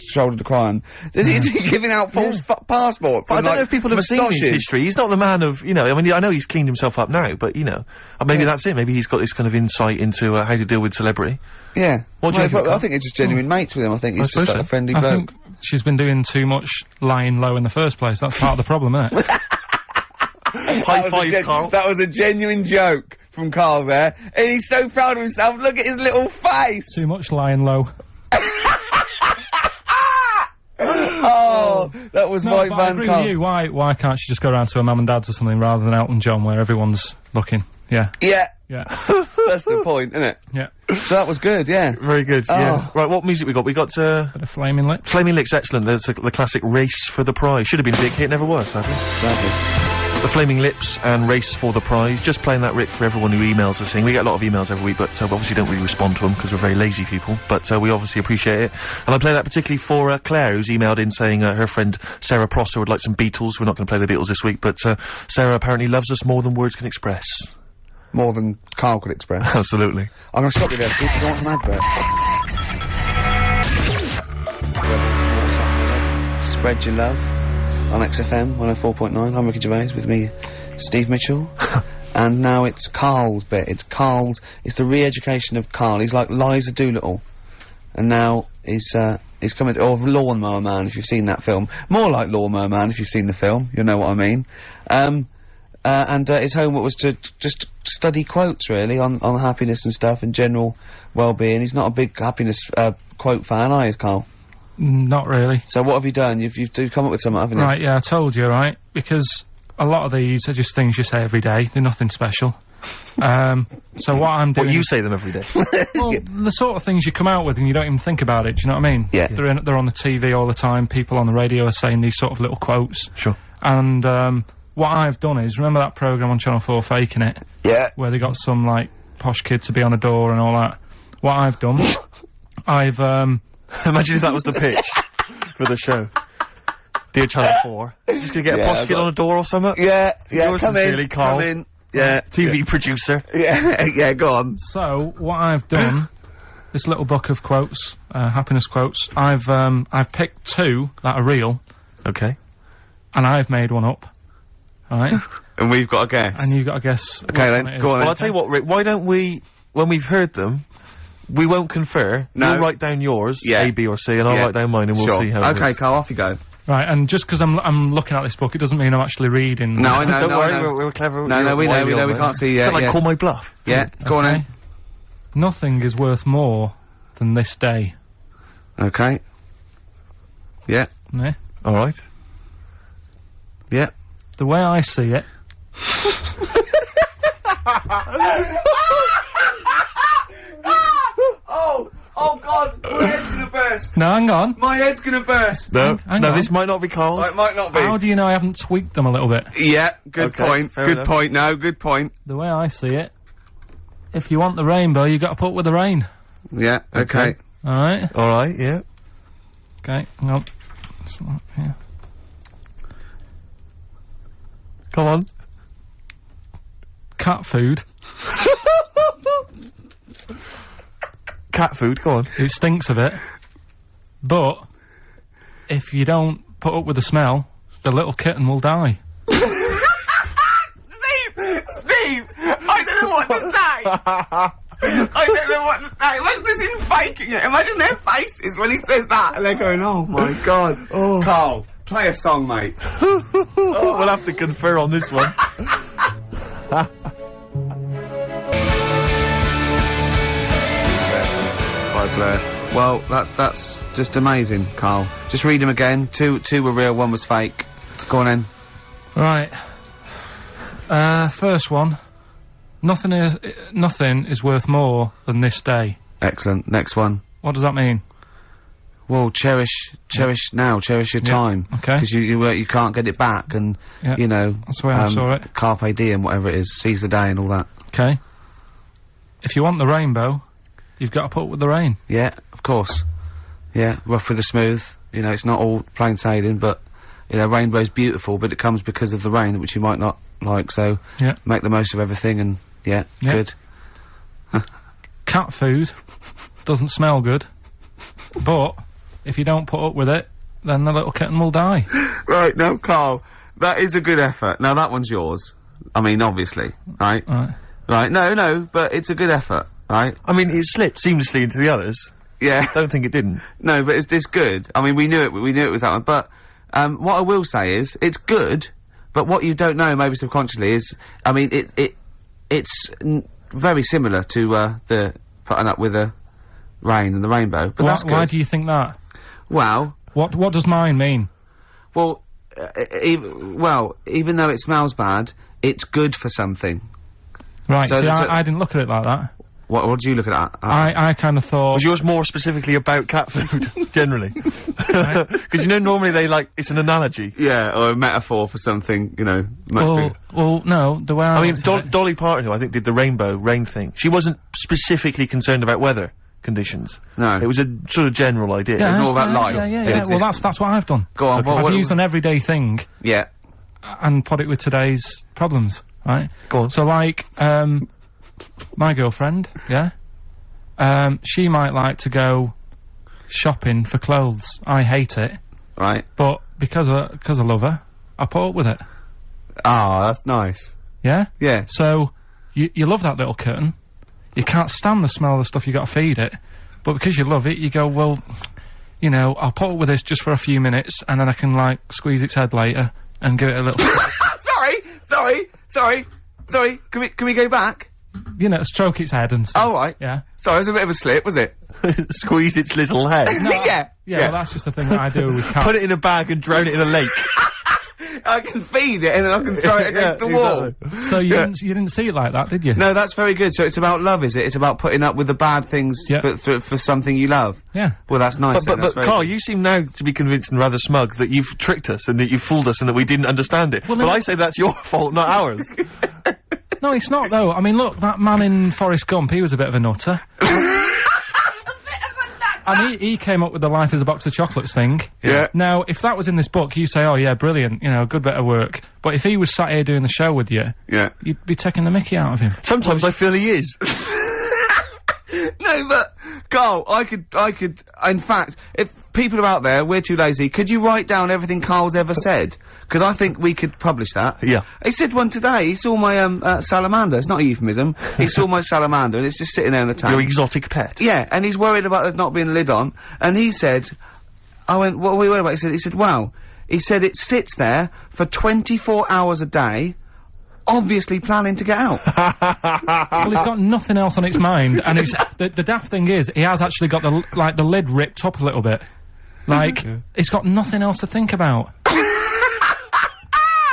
shoulder to cry on? Is he giving out false passports? But I don't know if people have seen his history. He's not the man of, you know, I mean, I know he's cleaned himself up now, but, you know, maybe that's it. Maybe he's got this kind of insight into how to deal with celebrity. Yeah. What do you think? I think it's just genuine mates with him. I think he's just like a friendly bloke. I think she's been doing too much lying low in the first place. That's part of the problem, isn't it? High five, Carl. That was a genuine joke from Carl there. And he's so proud of himself. Look at his little face. Too much lying low. Oh, that was my van. I agree with you. Why can't she just go around to her mum and dad's or something rather than Elton John where everyone's looking? Yeah. Yeah. Yeah. That's the point, isn't it? Yeah. So that was good, yeah. Very good, yeah. Right, what music we got? We got, bit of Flaming Lips. Flaming Lips, excellent. There's the classic Race for the Prize. Should have been a big hit, never was, sadly. The Flaming Lips and Race for the Prize. Just playing that, Rick, for everyone who emails us saying. We get a lot of emails every week, but we obviously don't really respond to them because we're very lazy people, but we obviously appreciate it. And I play that particularly for Claire, who's emailed in saying her friend Sarah Prosser would like some Beatles. We're not going to play the Beatles this week, but Sarah apparently loves us more than words can express. More than Carl could express. Absolutely. I'm gonna stop you there, Steve, if you want an advert. Spread your love on XFM 104.9. I'm Ricky Gervais with me, Steve Mitchell. And now it's Carl's bit. It's the re-education of Carl. He's like Liza Doolittle. And now he's coming or Lawnmower Man, if you've seen that film. More like Lawnmower Man, if you've seen the film. You'll know what I mean. And his homework was to just study quotes, really, on happiness and stuff and general well-being. He's not a big happiness, quote fan, are you, Carl? Not really. So what have you done? You've come up with something, haven't you? Right, yeah, I told you, right? Because a lot of these are just things you say every day. They're nothing special. So what I'm doing... Well, you say them every day. Well, the sort of things you come out with and you don't even think about it, do you know what I mean? Yeah. They're on the TV all the time. People on the radio are saying these sort of little quotes. Sure. And, what I've done is, remember that programme on Channel 4, Faking It? Yeah. Where they got some, like, posh kid to be on a door and all that. What I've done, I've, Imagine if that was the pitch for the show. Dear Channel 4. Just gonna get a posh kid on a door or something? Yeah, yeah, Yours sincerely, Carl. come in. Yeah. TV producer. Yeah, yeah, go on. So, what I've done, this little book of quotes, happiness quotes, I've picked 2 that are real. Okay. And I've made one up. Right? And we've got to guess. And you've got to guess. Okay then, go on. Well, I'll tell you what, Rick, why don't we, when we've heard them, we won't confer. No. You'll write down yours, yeah. A, B or C, and I'll write down mine and we'll see how it Okay, goes. Carl, off you go. Right, and just because I'm looking at this book, it doesn't mean I'm actually reading. No, I know, Don't worry, no. we're clever. No, we know, we can't see yet. Like, call my bluff. Yeah, go on then. Nothing is worth more than this day. Okay. Yeah. Yeah. Alright. Yeah. The way I see it... Oh God, my head's gonna burst. No, hang on. My head's gonna burst. No, hang no, on. this might not be Carl's. It might not be. How do you know I haven't tweaked them a little bit? Yeah, good Okay, point. fair Good enough. point. No, good point. The way I see it, if you want the rainbow, you got to put up with the rain. Yeah, okay. Alright? Alright, yeah. Okay, hang on. Yeah. Come on. Cat food. Cat food, come on. It stinks a bit. But, if you don't put up with the smell, the little kitten will die. Steve! I don't know what to say! I don't know what to say. Imagine this in faking it. Imagine their faces when he says that and they're going, oh my God. Oh. Carl, play a song, mate. We'll have to confer on this one. Well, that's just amazing, Carl. Just read them again. Two were real, one was fake. Go on then. Right. First one. Nothing is worth more than this day. Excellent. Next one. What does that mean? Well, cherish now, cherish your time. Okay. Because you can't get it back, and you know. That's the way I saw it. Carpe diem, whatever it is, seize the day and all that. Okay. If you want the rainbow, you've got to put up with the rain. Yeah, of course. Yeah, rough with the smooth. You know, it's not all plain sailing, but you know, rainbow's beautiful, but it comes because of the rain, which you might not like. So make the most of everything, and good. Cat food doesn't smell good, but if you don't put up with it, then the little kitten will die. Right, no, Carl, that is a good effort. Now that one's yours. I mean, obviously, right? Right, no, but it's a good effort, right? I mean, it slipped seamlessly into the others. Yeah. I don't think it didn't. No, but it's good. I mean, we knew it was that one, but, what I will say is, it's good, but what you don't know, maybe subconsciously, is, I mean, it's very similar to, the putting up with the rain and the rainbow, but that's good. Why do you think that? Well... What does mine mean? Well, even though it smells bad, it's good for something. Right, so I didn't look at it like that. What did you look at that? I kind of thought... Was yours more specifically about cat food, generally? Because you know, normally it's an analogy. Yeah, or a metaphor for something, you know, much bigger. Well, no, the way I mean, Dolly Parton, who I think did the rain thing, she wasn't specifically concerned about weather conditions. No. It was a sort of general idea. It was all about life. Yeah. Well, that's what I've done. Go on, I've used an everyday thing. Yeah. And put it with today's problems, right? Go on. So, like, my girlfriend, she might like to go shopping for clothes. I hate it. Right. But because I love her, I put up with it. Ah, that's nice. Yeah? Yeah. So, you love that little kitten. You can't stand the smell of the stuff you got to feed it. But because you love it, you go, well, you know, I'll put up with this just for a few minutes, and then I can, like, squeeze its head later and give it a little... Sorry. Can we go back? You know, stroke its head and stuff. Oh, right. Yeah. Sorry, it was a bit of a slip, was it? Squeeze its little head. Yeah. Well, that's just the thing that I do with cats. Put it in a bag and drown it in a lake. I can feed it and then I can throw it against the wall. Exactly. So you didn't see it like that, did you? No, that's very good. So it's about love, is it? It's about putting up with the bad things for something you love. Yeah. Well, that's nice. But Carl, you seem now to be convinced and rather smug that you've tricked us and that you've fooled us and that we didn't understand it. Well, I say that's your fault, not ours. No, it's not though. I mean, look, that man in Forrest Gump, he was a bit of a nutter. And he came up with the life as a box of chocolates thing. Yeah. Now, if that was in this book, you say, oh yeah, brilliant, you know, good bit of work. But if he was sat here doing the show with you, you'd be taking the mickey out of him. Sometimes I feel he is. No, but, Carl, I could, in fact, if people are out there, we're too lazy, could you write down everything Carl's ever said? Because I think we could publish that. Yeah. He said one today, he saw my, salamander, it's not a euphemism, he saw my salamander and it's just sitting there in the tank. Your exotic pet. Yeah, and he's worried about there not being a lid on, and he said, I went, what are we worried about? He said, wow, he said it sits there for 24 hours a day, obviously planning to get out. Well, it's got nothing else on its mind, and it's the daft thing is, he has actually got the lid ripped up a little bit. Like, it's got nothing else to think about.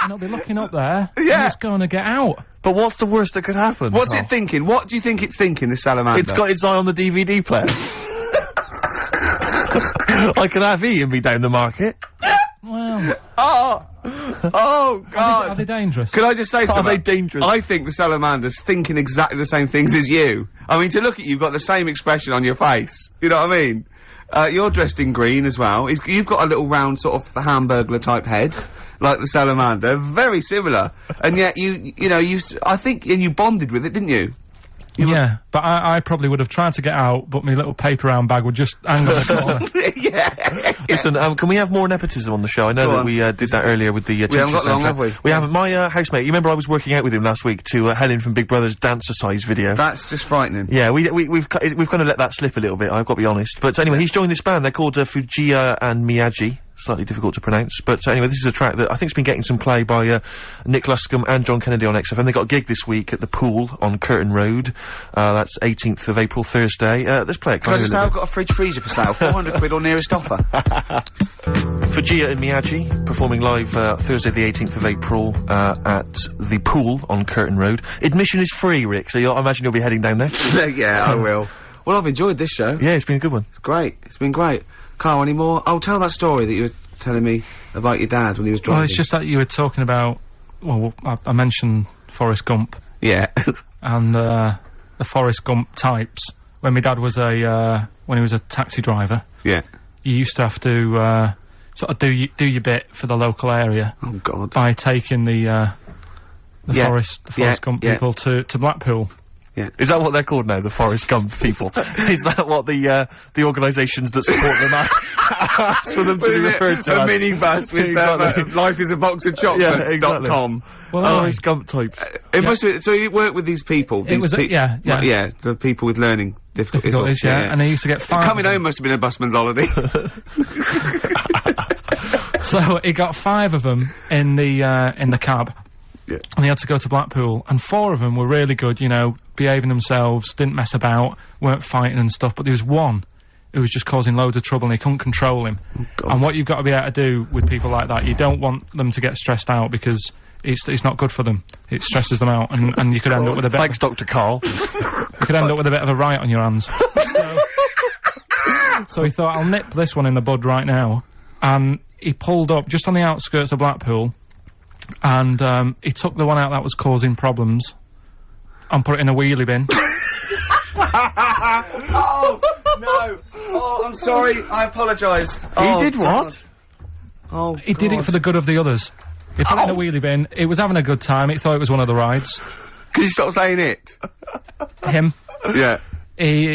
and it'll be looking up there, Yeah. and it's going to get out. But what's the worst that could happen? What's it thinking? What do you think it's thinking, this salamander? It's got its eye on the DVD player. I could have Ian be down the market. Well, Oh, God. are they dangerous? Can I just say something? Are they dangerous? I think the salamander's thinking exactly the same things as you. I mean, to look at you, you've got the same expression on your face. You know what I mean? You're dressed in green as well. You've got a little round sort of Hamburglar type head, like the salamander. Very similar. And yet I think you bonded with it, didn't you? Yeah, but I probably would have tried to get out, but my little paper round bag would just hang on the corner. Yeah. Listen, can we have more nepotism on the show? I know that we did that earlier with the teacher haven't got long, soundtrack. have we? We haven't. My housemate, you remember I was working out with him last week to Helen from Big Brother's dancer-size video. That's just frightening. Yeah, we've kind of let that slip a little bit, I've got to be honest. But anyway, he's joined this band. They're called Fujiya and Miyagi. Slightly difficult to pronounce. But anyway, this is a track that I think's been getting some play by Nick Luscombe and John Kennedy on XFM. They got a gig this week at the Pool on Curtin Road. That's 18th of April, Thursday. Let's play it. Can I just say I've got a fridge freezer for sale, 400 quid or nearest offer. Fujiya and Miyagi performing live Thursday the 18th of April at the Pool on Curtin Road. Admission is free, Rick, so I imagine you'll be heading down there. Yeah, I will. Well, I've enjoyed this show. Yeah, it's been a good one. It's great. It's been great. Carl, any more? Oh, tell that story that you were telling me about your dad when he was driving. Well, it's just that you were talking about, well, I mentioned Forrest Gump. Yeah. And, the Forrest Gump types. When my dad was when he was a taxi driver. Yeah. You used to have to, sort of do your bit for the local area. Oh, God. By taking the Forrest Gump people to Blackpool. Yeah. Is that what they're called now, the Forrest Gump people? Is that what the organisations that support them ask for them to be referred to? A minibus with life is a box of chocolates.com. Well, Forrest Gump types. It must be, so you work with these people? It was, yeah, the people with learning difficulties. Yeah, and they used to get 5 Coming home must have been a busman's holiday. So he got 5 of them in the cab. Yeah. And he had to go to Blackpool, and 4 of them were really good, you know, behaving themselves, didn't mess about, weren't fighting and stuff, but there was one who was just causing loads of trouble and they couldn't control him. Oh, and what you've got to be able to do with people like that, you don't want them to get stressed out because it's not good for them. It stresses them out, and you could end up with a bit. Thanks, Dr. Carl. You could end up with a bit of a riot on your hands. So he thought, I'll nip this one in the bud right now, and he pulled up just on the outskirts of Blackpool, and he took the one out that was causing problems and put it in a wheelie bin. Oh, no. Oh, I'm sorry. I apologise. He did what? Oh, He did it for the good of the others. He put it in a wheelie bin. He was having a good time. He thought it was one of the rides. Can you stop saying it? Him. Yeah. He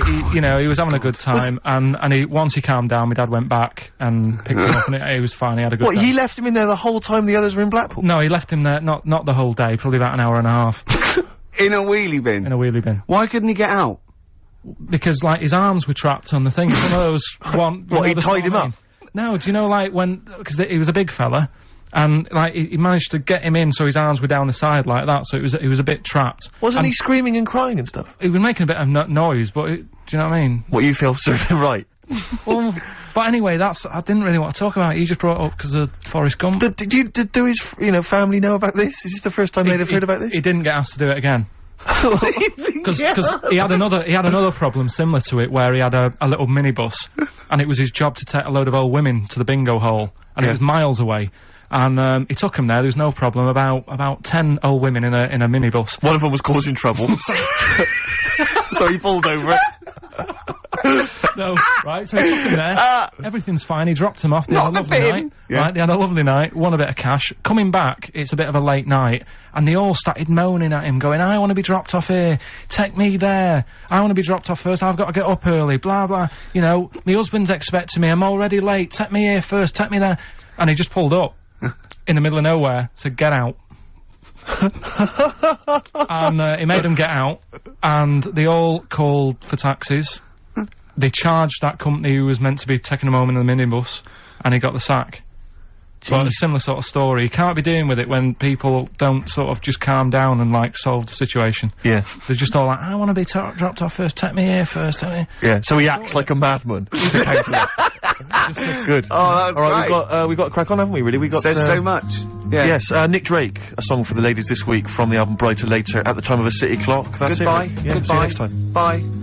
was having a good time, and once he calmed down, my dad went back and picked him up, and he was fine. He had a good time. What, he left him in there the whole time the others were in Blackpool? No, he left him there, not the whole day, probably about an hour and a half. In a wheelie bin? In a wheelie bin. Why couldn't he get out? Because, like, his arms were trapped on the thing. Some of those one... What, he tied him up? No, do you know, like, because he was a big fella, and, like, he managed to get him in so his arms were down the side like that, so he was a bit trapped. Wasn't he screaming and crying and stuff? He was making a bit of noise, but do you know what I mean? What, you feel served him right? Well, but anyway, I didn't really want to talk about it. He just brought it up because of Forrest Gump. Did his, family know about this? Is this the first time they'd have heard about this? He didn't get asked to do it again. Because he had another problem similar to it where he had a little minibus, and it was his job to take a load of old women to the bingo hall, and it was miles away. And he took him there. There was no problem. About 10 old women in a minibus. One of them was causing trouble, so he pulled over it. No, right, so he took him there, everything's fine, he dropped him off, they had a lovely night, right, they had a lovely night, won a bit of cash, coming back, it's a bit of a late night, and they all started moaning at him, going, I want to be dropped off here, take me there, I want to be dropped off first, I've got to get up early, blah blah, you know, my husband's expecting me, I'm already late, take me here first, take me there, and he just pulled up, in the middle of nowhere, said, get out. And he made them get out, and they all called for taxis. They charged that company who was meant to be taking him home in the minibus, and he got the sack. But a similar sort of story. You can't be dealing with it when people don't sort of just calm down and, like, solve the situation. Yeah. They're just all like, I want to be dropped off first, take me here first, take me... Yeah, so he acts like a madman. Good. Oh, that's Alright, great. we've got to crack on, haven't we, really? We got Says so much. Yeah. Yes, Nick Drake, a song for the ladies this week from the album Brighter Later, At the Time of a City Clock. That's Goodbye. it. Yeah, Goodbye. see you next time. Bye.